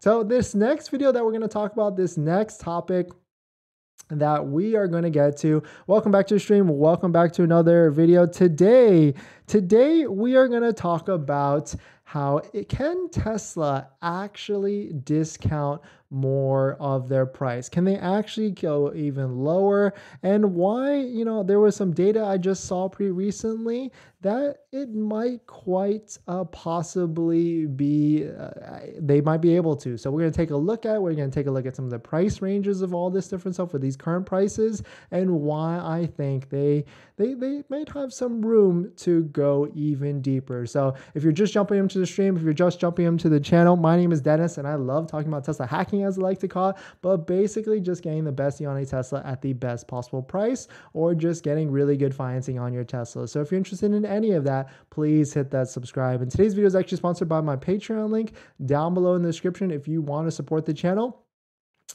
So this next video that we're going to talk about, this next topic that we are going to get to. Welcome back to the stream. Welcome back to another video. Today we are going to talk about how can Tesla actually discount more of their price? Can they actually go even lower? And why, there was some data I just saw pretty recently that it might quite possibly be, they might be able to. So we're going to take a look at, we're going to take a look at some of the price ranges of all this different stuff for these current prices and why I think they might have some room to go even deeper. So if you're just jumping into the stream, if you're just jumping into the channel, my name is Dennis and I love talking about Tesla hacking, as I like to call it, but basically just getting the best deal on a Tesla at the best possible price, or just getting really good financing on your Tesla. So if you're interested in any of that, please hit that subscribe. And today's video is actually sponsored by my Patreon link down below in the description if you want to support the channel.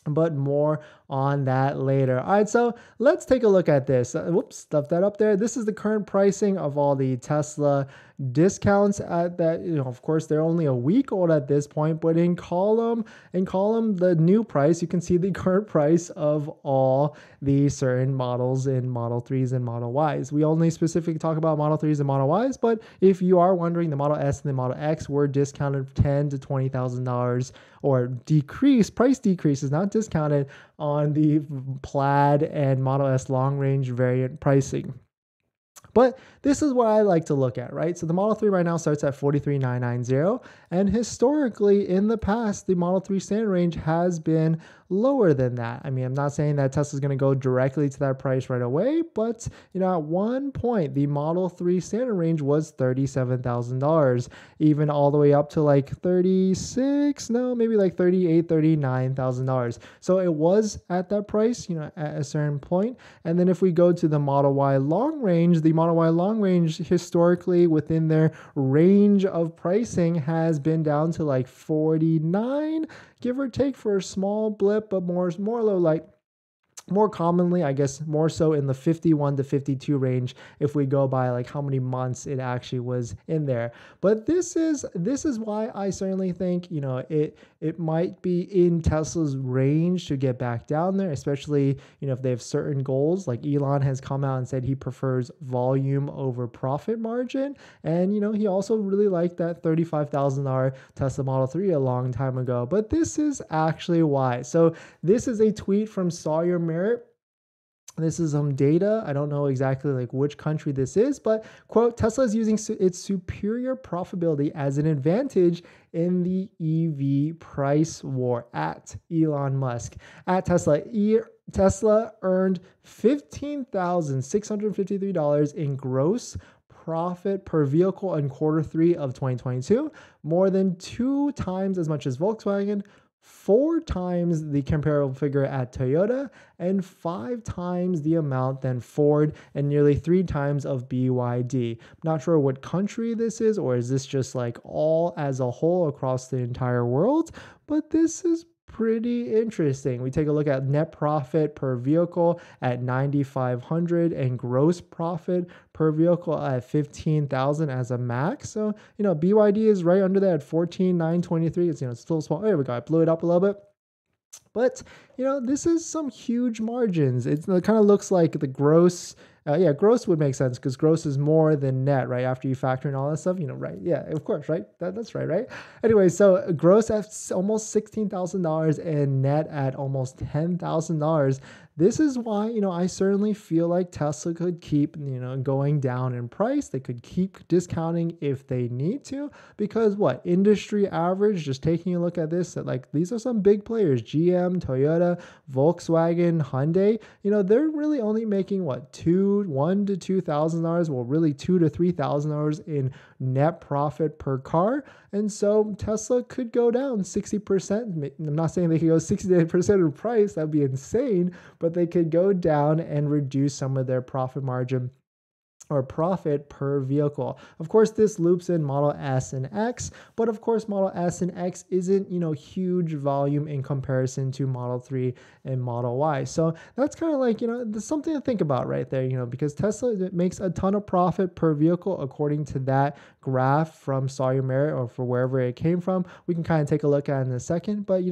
But more on that later. All right, so let's take a look at this. Whoops, stuffed that up there. This is the current pricing of all the Tesla discounts at that. Of course, they're only a week old at this point, but in column, the new price, you can see the current price of all the certain models in Model 3s and Model Ys. We only specifically talk about Model 3s and Model Ys, but if you are wondering, the Model S and the Model X were discounted $10,000 to $20,000, or price decreases, not discounted, on the Plaid and Model S long range variant pricing. But this is what I like to look at, right? So the Model 3 right now starts at $43,990, and historically in the past, the Model 3 standard range has been lower than that. I mean, I'm not saying that Tesla's going to go directly to that price right away, but at one point, the Model 3 standard range was $37,000, even all the way up to like maybe like $38,000, $39,000. So it was at that price, at a certain point. And then if we go to the Model Y long range, the Model Y long range historically within their range of pricing has been down to like 49, give or take, for a small blip, but more commonly, I guess, more so in the 51 to 52 range if we go by like how many months it actually was in there. But this is why I certainly think, it might be in Tesla's range to get back down there, especially, if they have certain goals. Like Elon has come out and said he prefers volume over profit margin. And, he also really liked that $35,000 Tesla Model 3 a long time ago. But this is actually why. So this is a tweet from Sawyer Merritt. This is some data. I don't know exactly like which country this is, but quote, Tesla is using its superior profitability as an advantage in the EV price war at Elon Musk. At Tesla, Tesla earned $15,653 in gross profit per vehicle in Q3 of 2022, more than 2 times as much as Volkswagen, 4 times the comparable figure at Toyota, and 5 times the amount than Ford, and nearly 3 times of BYD. Not sure what country this is, or is this just like all as a whole across the entire world, but this is pretty interesting. We take a look at net profit per vehicle at $9,500 and gross profit per vehicle at $15,000 as a max. So, BYD is right under that at $14,923. It's, still small. There we go. I blew it up a little bit. But, this is some huge margins. It kind of looks like the gross, gross would make sense because gross is more than net, right? After you factor in all that stuff, right? Yeah, of course, right? That's right? Anyway, so gross at almost $16,000 and net at almost $10,000. This is why, I certainly feel like Tesla could keep, going down in price. They could keep discounting if they need to, because industry average, just taking a look at this, that these are some big players, GM, Toyota, Volkswagen, Hyundai, they're really only making $1,000 to $2,000, well, really $2,000 to $3,000 in net profit per car. And so Tesla could go down 60%. I'm not saying they could go 68% of price. That'd be insane, but they could go down and reduce some of their profit margin or profit per vehicle. Of course, this loops in Model S and X, but of course, Model S and X isn't, huge volume in comparison to Model 3 and Model Y. So that's kind of like, there's something to think about right there, because Tesla makes a ton of profit per vehicle according to that graph from Sawyer Merritt or for wherever it came from. We can kind of take a look at it in a second, but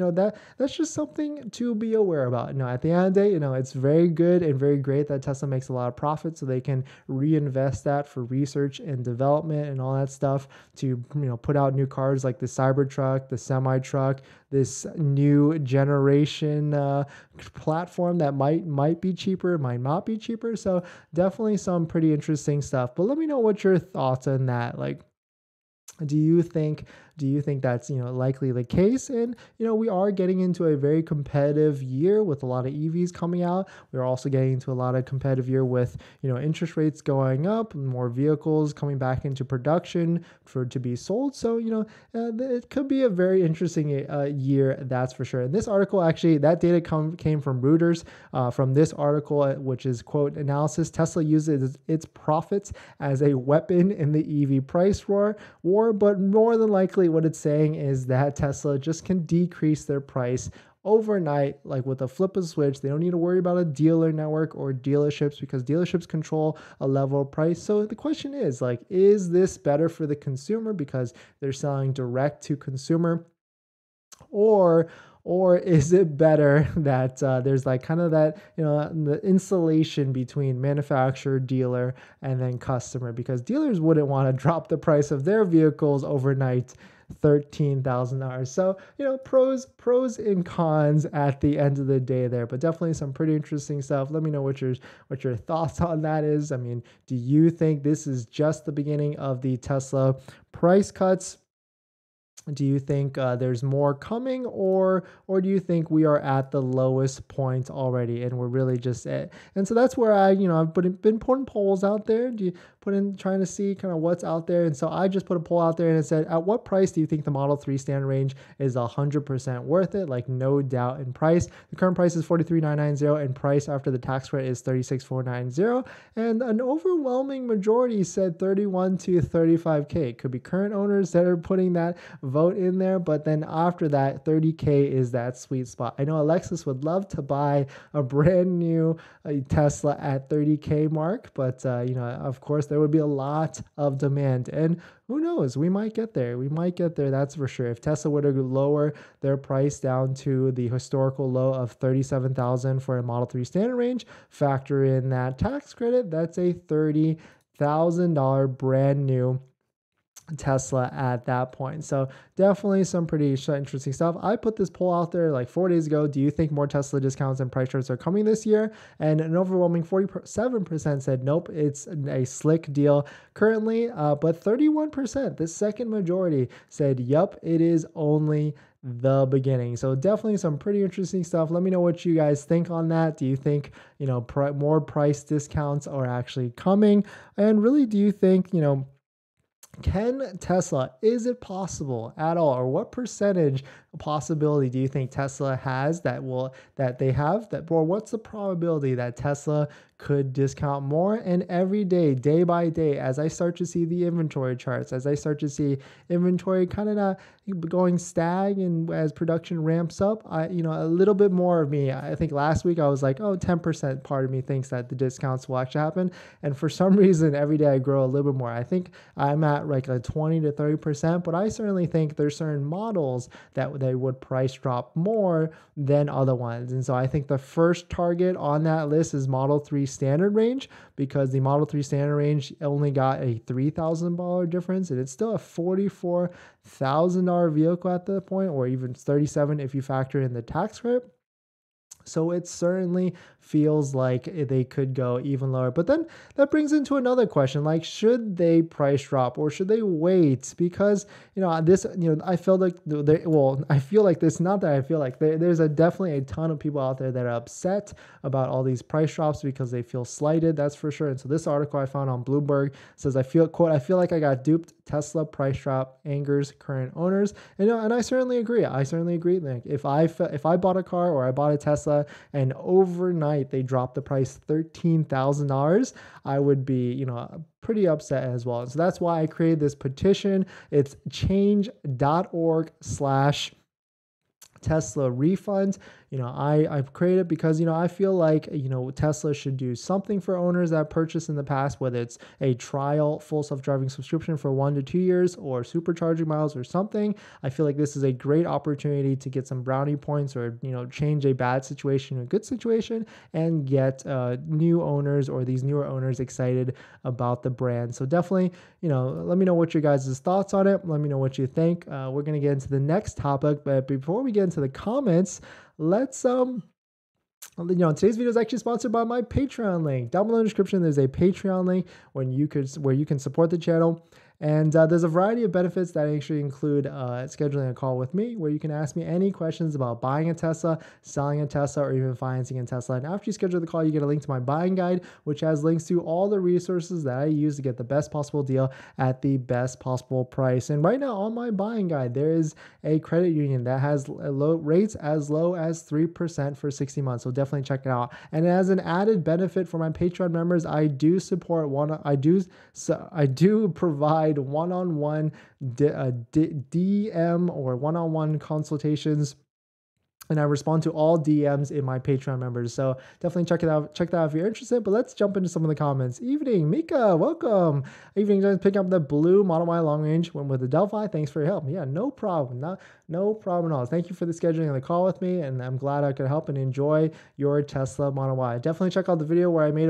that's just something to be aware about. At the end of the day, it's very good and very great that Tesla makes a lot of profit so they can reinvest that for research and development and all that stuff to put out new cars like the Cybertruck, the semi-truck, this new generation platform that might be cheaper, might not be cheaper. So definitely some pretty interesting stuff. But let me know what your thoughts on that. Like, do you think that's likely the case? And we are getting into a very competitive year with a lot of EVs coming out. We're also getting into a lot of competitive year with interest rates going up, more vehicles coming back into production to be sold. So it could be a very interesting year, that's for sure. And this article, actually, that data came from Reuters. From this article, which is quote analysis, Tesla uses its profits as a weapon in the EV price war, but more than likely what it's saying is that Tesla just can decrease their price overnight, like with a flip of a switch. They don't need to worry about a dealer network or dealerships because dealerships control a level of price. So the question is, like, is this better for the consumer because they're selling direct to consumer, or is it better that there's like kind of that, the insulation between manufacturer, dealer, and then customer, because dealers wouldn't want to drop the price of their vehicles overnight $13,000. So, pros and cons at the end of the day there, but definitely some pretty interesting stuff. Let me know what your thoughts on that is. I mean, do you think this is just the beginning of the Tesla price cuts? Do you think there's more coming, or do you think we are at the lowest point already and we're really just at? And so that's where I've been putting polls out there. Do you trying to see kind of what's out there? And so I just put a poll out there and it said, at what price do you think the Model 3 standard range is 100% worth it? Like, no doubt in price. The current price is $43,990 and price after the tax credit is $36,490. And an overwhelming majority said 31 to 35K. It could be current owners that are putting that vote in there, but then after that, 30K is that sweet spot. I know Alexis would love to buy a brand new Tesla at 30K mark, but of course there would be a lot of demand, and who knows, we might get there. That's for sure. If Tesla were to lower their price down to the historical low of $37,000 for a Model 3 standard range, factor in that tax credit, that's a $30,000 brand new Tesla at that point. So definitely some pretty interesting stuff. I put this poll out there like 4 days ago. Do you think more Tesla discounts and price charts are coming this year? And an overwhelming 47% said nope, it's a slick deal currently. But 31%, the second majority, said yup, it is only the beginning. So definitely some pretty interesting stuff. Let me know what you guys think on that. Do you think more price discounts are actually coming? And really, do you think can Tesla, is it possible at all, or what percentage possibility do you think Tesla has or what's the probability that Tesla could discount more? And every day, day by day, as I start to see the inventory charts, as I start to see inventory kind of not going stag, and as production ramps up, a little bit more of me, I think last week I was like, 10% part of me thinks that the discounts will actually happen. And for some reason, every day I grow a little bit more. I think I'm at like a 20 to 30%, but I certainly think there's certain models that they would price drop more than other ones. And so I think the first target on that list is Model 3 standard range, because the Model 3 standard range only got a $3,000 difference, and it's still a $44,000 vehicle at the point, or even $37,000 if you factor in the tax credit. So it certainly feels like they could go even lower. But then that brings into another question, like, should they price drop or should they wait? Because, I feel like there's definitely a ton of people out there that are upset about all these price drops because they feel slighted. That's for sure. And so this article I found on Bloomberg says, I feel like I got duped. Tesla price drop angers current owners. And I certainly agree. Like, if I bought a car or I bought a Tesla Tesla and overnight they drop the price $13,000, I would be, you know, pretty upset as well. And so that's why I created this petition. It's change.org/Tesla refund. You know, I've created because, you know, I feel like, you know, Tesla should do something for owners that purchased in the past, whether it's a trial full self-driving subscription for 1 to 2 years or supercharging miles or something. I feel like this is a great opportunity to get some brownie points or, you know, change a bad situation to a good situation and get new owners or these newer owners excited about the brand. So definitely, you know, let me know what your guys' thoughts on it. Let me know what you think. We're going to get into the next topic, but before we get into the comments, let's you know, today's video is actually sponsored by my Patreon link. Down below in the description, there's a Patreon link where you can support the channel. And there's a variety of benefits that actually include scheduling a call with me where you can ask me any questions about buying a Tesla, selling a Tesla, or even financing a Tesla. And after you schedule the call, you get a link to my buying guide, which has links to all the resources that I use to get the best possible deal at the best possible price. And right now on my buying guide, there is a credit union that has rates as low as 3% for 60 months. So definitely check it out. And as an added benefit for my Patreon members, I do provide one-on-one DM or one-on-one consultations, and I respond to all DMs in my Patreon members. So definitely check it out. Check that out if you're interested. But let's jump into some of the comments. Evening, Mika, welcome. Evening, just picking up the blue Model Y long range. Went with the Delphi. Thanks for your help. Yeah, no problem. No problem at all. Thank you for the scheduling and the call with me. And I'm glad I could help and enjoy your Tesla Model Y. Definitely check out the video where I made